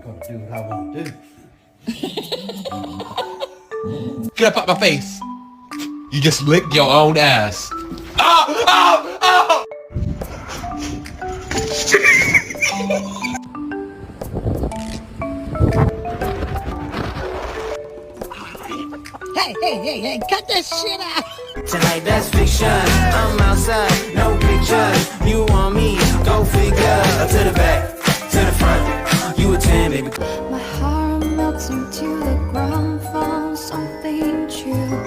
Gotta do what I want to do. Get up out my face. You just licked your own ass. Oh! Oh! Oh! Hey, cut that shit out. Tonight that's fiction. I'm outside, no pictures. You want me? Go figure. To the back, to the front. You a 10, baby. My heart melts into the ground, found something true.